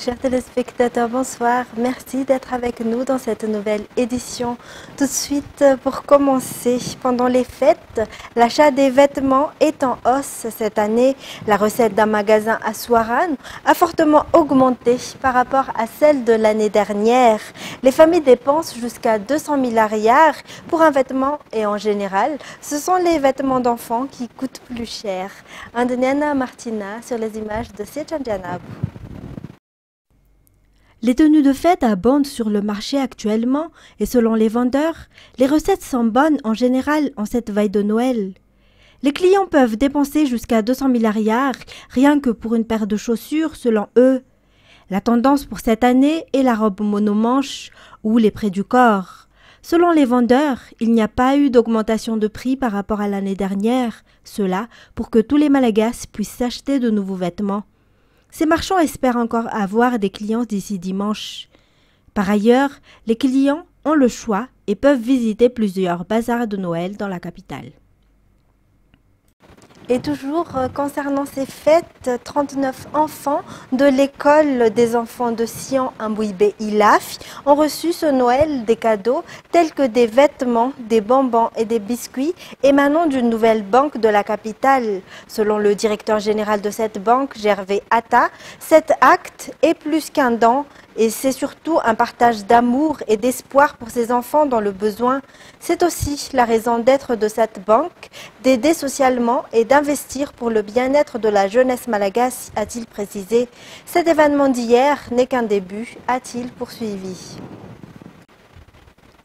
Chers téléspectateurs, bonsoir. Merci d'être avec nous dans cette nouvelle édition. Tout de suite, pour commencer, pendant les fêtes, l'achat des vêtements est en hausse cette année. La recette d'un magasin à Souarane a fortement augmenté par rapport à celle de l'année dernière. Les familles dépensent jusqu'à 200 000 arrières pour un vêtement et en général, ce sont les vêtements d'enfants qui coûtent plus cher. Andeniana Martina sur les images de Sechandianab. Les tenues de fête abondent sur le marché actuellement et selon les vendeurs, les recettes sont bonnes en général en cette veille de Noël. Les clients peuvent dépenser jusqu'à 200 000 arrières rien que pour une paire de chaussures selon eux. La tendance pour cette année est la robe monomanche ou les près du corps. Selon les vendeurs, il n'y a pas eu d'augmentation de prix par rapport à l'année dernière, cela pour que tous les Malagasy puissent s'acheter de nouveaux vêtements. Ces marchands espèrent encore avoir des clients d'ici dimanche. Par ailleurs, les clients ont le choix et peuvent visiter plusieurs bazars de Noël dans la capitale. Et toujours concernant ces fêtes, 39 enfants de l'école des enfants de Sion Mbouibé Ilaf ont reçu ce Noël des cadeaux tels que des vêtements, des bonbons et des biscuits émanant d'une nouvelle banque de la capitale. Selon le directeur général de cette banque, Gervais Atta, cet acte est plus qu'un don et c'est surtout un partage d'amour et d'espoir pour ces enfants dans le besoin. C'est aussi la raison d'être de cette banque, d'aider socialement et d'investir pour le bien-être de la jeunesse malagasy, a-t-il précisé. Cet événement d'hier n'est qu'un début, a-t-il poursuivi.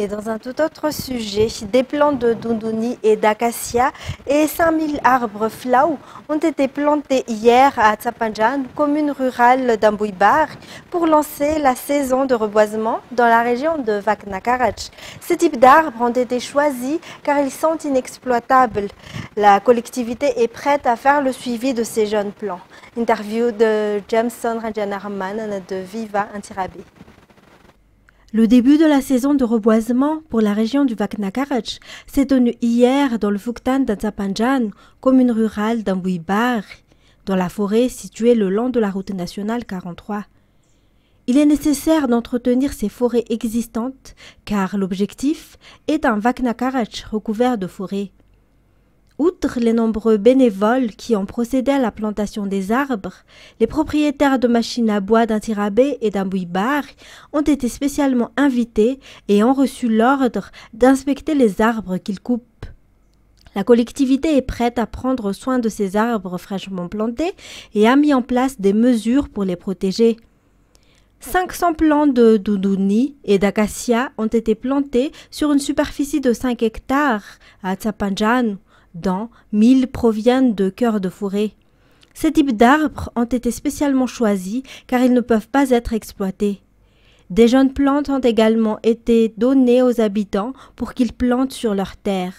Et dans un tout autre sujet, des plants de Dundouni et d'acacia et 5000 arbres flau ont été plantés hier à Tsapanjan, commune rurale d'Ambouibar, pour lancer la saison de reboisement dans la région de Vaknakarach. Ces types d'arbres ont été choisis car ils sont inexploitables. La collectivité est prête à faire le suivi de ces jeunes plants. Interview de Jameson Rajanarman de Viva Intirabe. Le début de la saison de reboisement pour la région du Vaknakarach s'est tenu hier dans le Fuktan d'Atsapanjan, commune rurale d'Ambouibar, dans la forêt située le long de la route nationale 43. Il est nécessaire d'entretenir ces forêts existantes car l'objectif est un Vaknakarach recouvert de forêts. Outre les nombreux bénévoles qui ont procédé à la plantation des arbres, les propriétaires de machines à bois d'Intirabe et d'Ambouibar ont été spécialement invités et ont reçu l'ordre d'inspecter les arbres qu'ils coupent. La collectivité est prête à prendre soin de ces arbres fraîchement plantés et a mis en place des mesures pour les protéger. 500 plants de Dundouni et d'acacia ont été plantés sur une superficie de 5 hectares à Tsapanjan, dont 1000 proviennent de cœurs de forêt. Ces types d'arbres ont été spécialement choisis car ils ne peuvent pas être exploités. Des jeunes plantes ont également été données aux habitants pour qu'ils plantent sur leurs terres.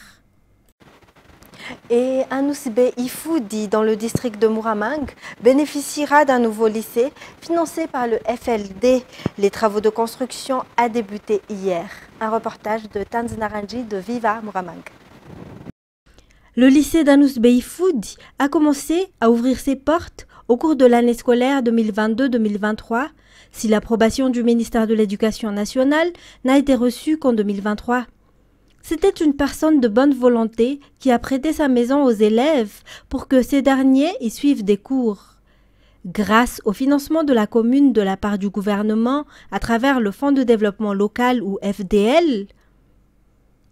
Et Anousbe Ifoudi, dans le district de Muramang, bénéficiera d'un nouveau lycée financé par le FLD. Les travaux de construction ont débuté hier. Un reportage de Tanz Naranji de Viva Muramang. Le lycée d'Anousbe Ifoudi a commencé à ouvrir ses portes au cours de l'année scolaire 2022-2023, si l'approbation du ministère de l'Éducation nationale n'a été reçue qu'en 2023. C'était une personne de bonne volonté qui a prêté sa maison aux élèves pour que ces derniers y suivent des cours. Grâce au financement de la commune de la part du gouvernement à travers le Fonds de développement local ou FDL,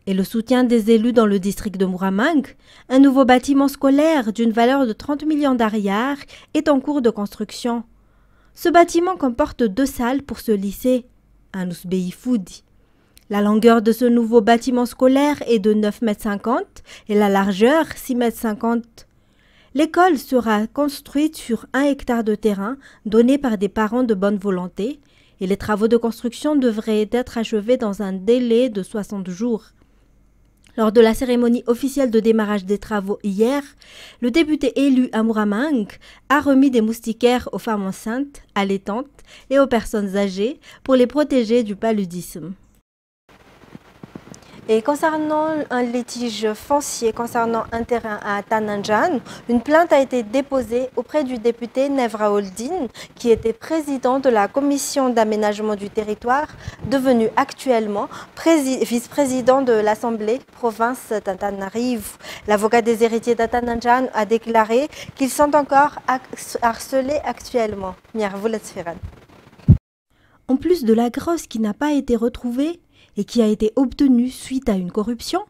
et le soutien des élus dans le district de Muramang, un nouveau bâtiment scolaire d'une valeur de 30 millions d'arières est en cours de construction. Ce bâtiment comporte 2 salles pour ce lycée, Anousbe Ifoudi. La longueur de ce nouveau bâtiment scolaire est de 9,50 m et la largeur 6,50 m. L'école sera construite sur 1 hectare de terrain donné par des parents de bonne volonté et les travaux de construction devraient être achevés dans un délai de 60 jours. Lors de la cérémonie officielle de démarrage des travaux hier, le député élu à Muramang a remis des moustiquaires aux femmes enceintes, allaitantes et aux personnes âgées pour les protéger du paludisme. Et concernant un litige foncier concernant un terrain à Tananjan, une plainte a été déposée auprès du député Nevra Oldin, qui était président de la commission d'aménagement du territoire, devenu actuellement vice-président de l'Assemblée province d'Antananarivo. L'avocat des héritiers d'Tananjan a déclaré qu'ils sont encore harcelés actuellement. En plus de la grosse qui n'a pas été retrouvée et qui a été obtenue suite à une corruption,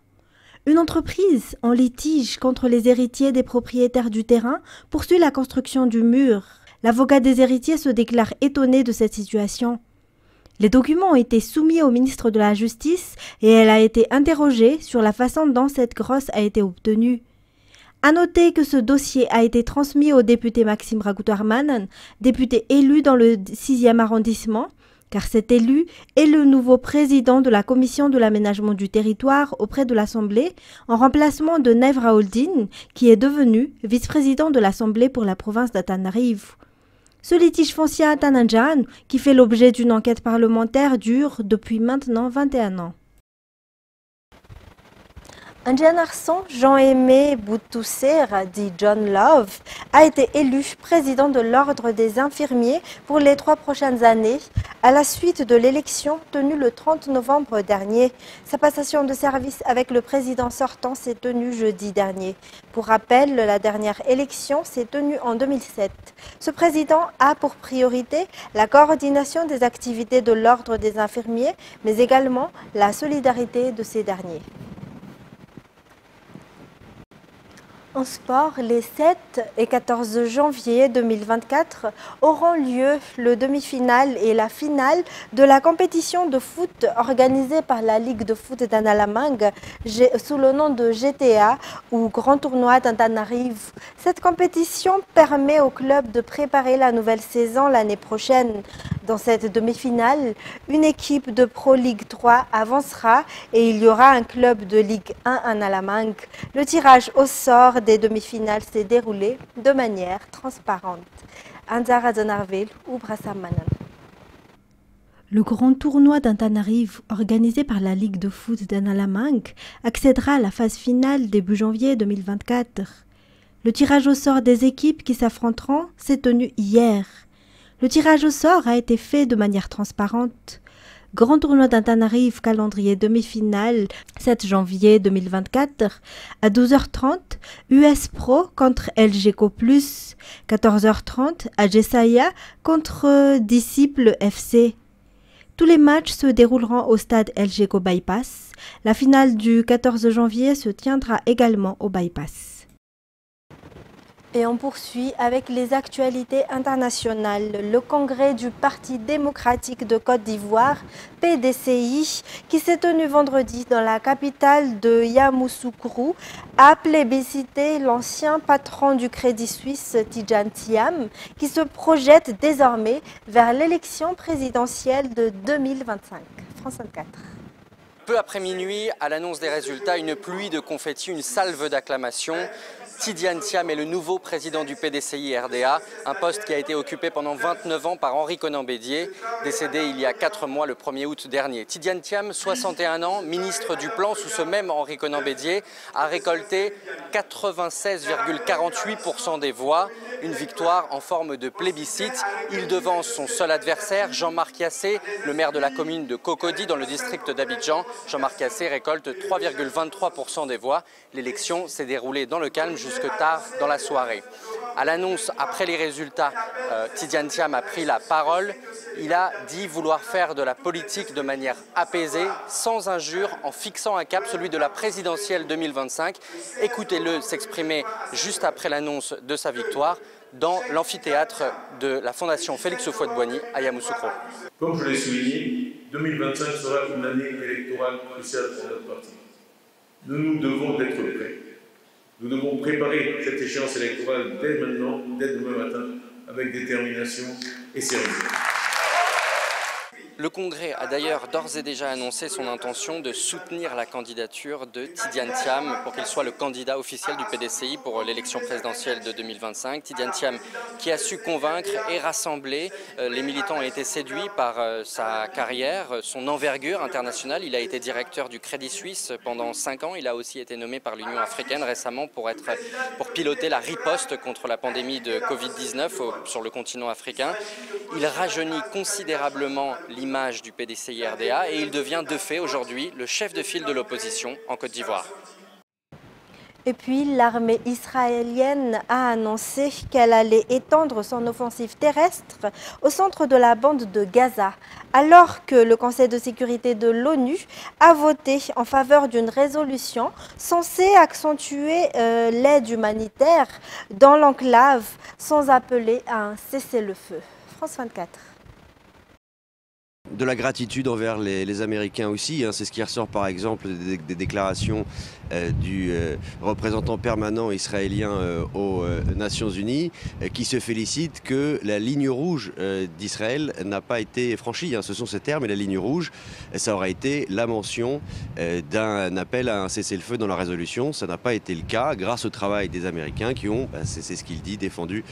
une entreprise en litige contre les héritiers des propriétaires du terrain poursuit la construction du mur. L'avocat des héritiers se déclare étonné de cette situation. Les documents ont été soumis au ministre de la Justice et elle a été interrogée sur la façon dont cette grosse a été obtenue. À noter que ce dossier a été transmis au député Maxime Ragoutouarmanen, député élu dans le 6e arrondissement, car cet élu est le nouveau président de la commission de l'aménagement du territoire auprès de l'Assemblée, en remplacement de Nevra Oldin, qui est devenu vice-président de l'Assemblée pour la province d'Antananarivo. Ce litige foncier à Tananjan, qui fait l'objet d'une enquête parlementaire, dure depuis maintenant 21 ans. Un jeune garçon, Jean-Aimé Boutouser, dit John Love, a été élu président de l'Ordre des infirmiers pour les 3 prochaines années, à la suite de l'élection tenue le 30 novembre dernier. Sa passation de service avec le président sortant s'est tenue jeudi dernier. Pour rappel, la dernière élection s'est tenue en 2007. Ce président a pour priorité la coordination des activités de l'Ordre des infirmiers, mais également la solidarité de ces derniers. En sport, les 7 et 14 janvier 2024 auront lieu le demi-finale et la finale de la compétition de foot organisée par la Ligue de foot d'Analamang sous le nom de GTA ou Grand Tournoi d'Antananarivo. Cette compétition permet au club de préparer la nouvelle saison l'année prochaine. Dans cette demi-finale, une équipe de Pro League 3 avancera et il y aura un club de Ligue 1 à Analamang. Le tirage au sort des demi-finales s'est déroulé de manière transparente. Anzara Zanarvel ou Brassamanan. Le grand tournoi d'Antananarivo, organisé par la Ligue de foot d'Analamang, accédera à la phase finale début janvier 2024. Le tirage au sort des équipes qui s'affronteront s'est tenu hier. Le tirage au sort a été fait de manière transparente. Grand tournoi d'Antananarivo, calendrier demi-finale, 7 janvier 2024, à 12h30, US Pro contre LGCO+, 14h30, à Jessaya contre Disciple FC. Tous les matchs se dérouleront au stade LGCO Bypass. La finale du 14 janvier se tiendra également au Bypass. Et on poursuit avec les actualités internationales. Le congrès du Parti démocratique de Côte d'Ivoire, PDCI, qui s'est tenu vendredi dans la capitale de Yamoussoukro, a plébiscité l'ancien patron du Crédit Suisse, Tidjane Thiam, qui se projette désormais vers l'élection présidentielle de 2025. France 24. Peu après minuit, à l'annonce des résultats, une pluie de confettis, une salve d'acclamations. Tidjane Thiam est le nouveau président du PDCI RDA, un poste qui a été occupé pendant 29 ans par Henri Konan Bédié, décédé il y a 4 mois, le 1er août dernier. Tidjane Thiam, 61 ans, ministre du Plan sous ce même Henri Konan Bédié, a récolté 96,48% des voix, une victoire en forme de plébiscite. Il devance son seul adversaire, Jean-Marc Yassé, le maire de la commune de Cocody dans le district d'Abidjan. Jean-Marc Yassé récolte 3,23% des voix. L'élection s'est déroulée dans le calme jusque tard dans la soirée. À l'annonce, après les résultats, Tidjane Thiam a pris la parole. Il a dit vouloir faire de la politique de manière apaisée, sans injure, en fixant un cap, celui de la présidentielle 2025. Écoutez-le s'exprimer juste après l'annonce de sa victoire dans l'amphithéâtre de la Fondation Félix Houphouët-Boigny à Yamoussoukro. Comme je l'ai souligné, 2025 sera une année électorale cruciale pour notre parti. Nous devons être prêts. Nous devons préparer cette échéance électorale dès maintenant, dès demain matin, avec détermination et sérieux. Le Congrès a d'ailleurs d'ores et déjà annoncé son intention de soutenir la candidature de Tidiane Thiam pour qu'il soit le candidat officiel du PDCI pour l'élection présidentielle de 2025. Tidiane Thiam qui a su convaincre et rassembler. Les militants ont été séduits par sa carrière, son envergure internationale. Il a été directeur du Crédit Suisse pendant 5 ans. Il a aussi été nommé par l'Union africaine récemment pour piloter la riposte contre la pandémie de Covid-19 sur le continent africain. Il rajeunit considérablement l'image du PDCI-RDA et il devient de fait aujourd'hui le chef de file de l'opposition en Côte d'Ivoire. Et puis, l'armée israélienne a annoncé qu'elle allait étendre son offensive terrestre au centre de la bande de Gaza, alors que le Conseil de sécurité de l'ONU a voté en faveur d'une résolution censée accentuer l'aide humanitaire dans l'enclave sans appeler à un cessez-le-feu. France 24. De la gratitude envers les Américains aussi, c'est ce qui ressort par exemple des déclarations du représentant permanent israélien aux Nations Unies qui se félicite que la ligne rouge d'Israël n'a pas été franchie. Ce sont ces termes, et la ligne rouge, ça aurait été la mention d'un appel à un cessez-le-feu dans la résolution. Ça n'a pas été le cas grâce au travail des Américains qui ont, c'est ce qu'il dit, défendu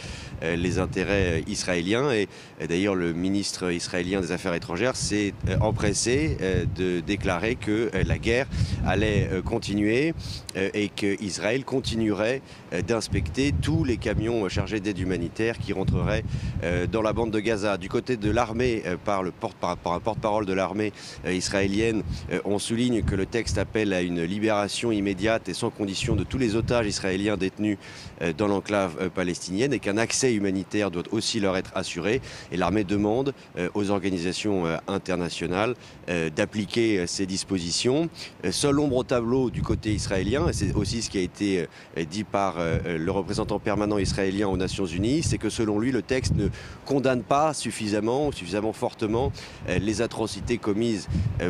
les intérêts israéliens. Et d'ailleurs le ministre israélien des Affaires étrangères s'est empressé de déclarer que la guerre allait continuer et qu'Israël continuerait d'inspecter tous les camions chargés d'aide humanitaire qui rentreraient dans la bande de Gaza. Du côté de l'armée, par un porte-parole de l'armée israélienne, on souligne que le texte appelle à une libération immédiate et sans condition de tous les otages israéliens détenus dans l'enclave palestinienne et qu'un accès humanitaire doit aussi leur être assuré. Et l'armée demande aux organisations internationales d'appliquer ces dispositions. Seule ombre au tableau du côté israélien, et c'est aussi ce qui a été dit par le représentant permanent israélien aux Nations Unies, c'est que selon lui, le texte ne condamne pas suffisamment fortement les atrocités commises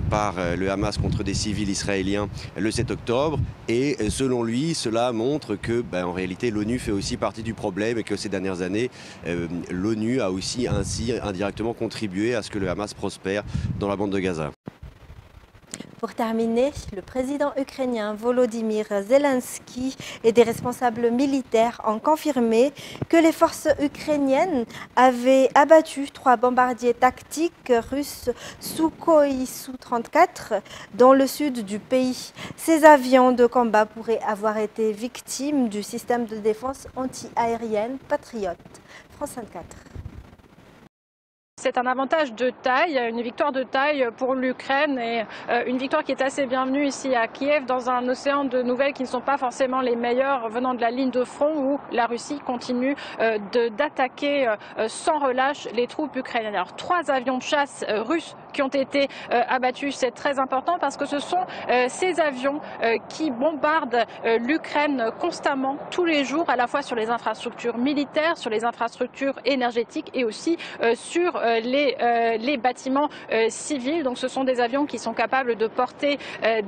par le Hamas contre des civils israéliens le 7 octobre. Et selon lui, cela montre que, en réalité, l'ONU fait aussi partie du problème et que ces dernières années, l'ONU a aussi ainsi indirectement contribué à ce que le Hamas prospère dans la bande de Gaza. Pour terminer, le président ukrainien Volodymyr Zelensky et des responsables militaires ont confirmé que les forces ukrainiennes avaient abattu 3 bombardiers tactiques russes Sukhoi Su-34 dans le sud du pays. Ces avions de combat pourraient avoir été victimes du système de défense anti-aérienne Patriot. France 24. C'est un avantage de taille, une victoire de taille pour l'Ukraine et une victoire qui est assez bienvenue ici à Kiev dans un océan de nouvelles qui ne sont pas forcément les meilleures venant de la ligne de front où la Russie continue d'attaquer sans relâche les troupes ukrainiennes. Alors 3 avions de chasse russes qui ont été abattus, c'est très important parce que ce sont ces avions qui bombardent l'Ukraine constamment tous les jours, à la fois sur les infrastructures militaires, sur les infrastructures énergétiques et aussi sur les bâtiments civils. Donc ce sont des avions qui sont capables de porter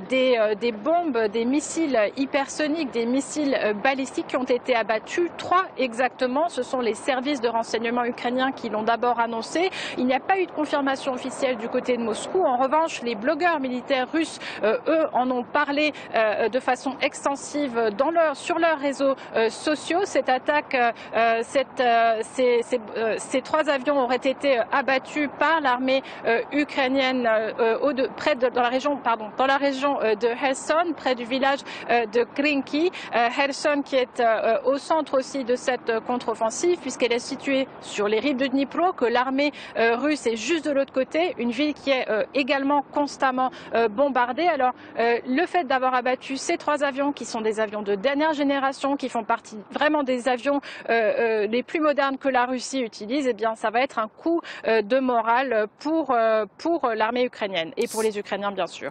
des bombes, des missiles hypersoniques, des missiles balistiques qui ont été abattus. 3 exactement, ce sont les services de renseignement ukrainiens qui l'ont d'abord annoncé. Il n'y a pas eu de confirmation officielle du côté de Moscou. En revanche, les blogueurs militaires russes, eux, en ont parlé de façon extensive sur leurs réseaux sociaux. Cette attaque, ces 3 avions auraient été abattus par l'armée ukrainienne dans la région de Kherson, près du village de Krinky. Kherson qui est au centre aussi de cette contre-offensive puisqu'elle est située sur les rives de Dnipro, que l'armée russe est juste de l'autre côté, une ville qui est également constamment bombardée. Alors le fait d'avoir abattu ces 3 avions qui sont des avions de dernière génération, qui font partie vraiment des avions les plus modernes que la Russie utilise, eh bien ça va être un coup de morale pour l'armée ukrainienne et pour les Ukrainiens bien sûr.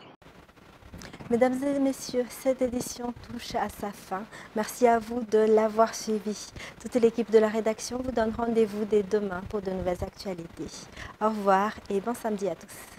Mesdames et messieurs, cette édition touche à sa fin. Merci à vous de l'avoir suivi. Toute l'équipe de la rédaction vous donne rendez-vous dès demain pour de nouvelles actualités. Au revoir et bon samedi à tous.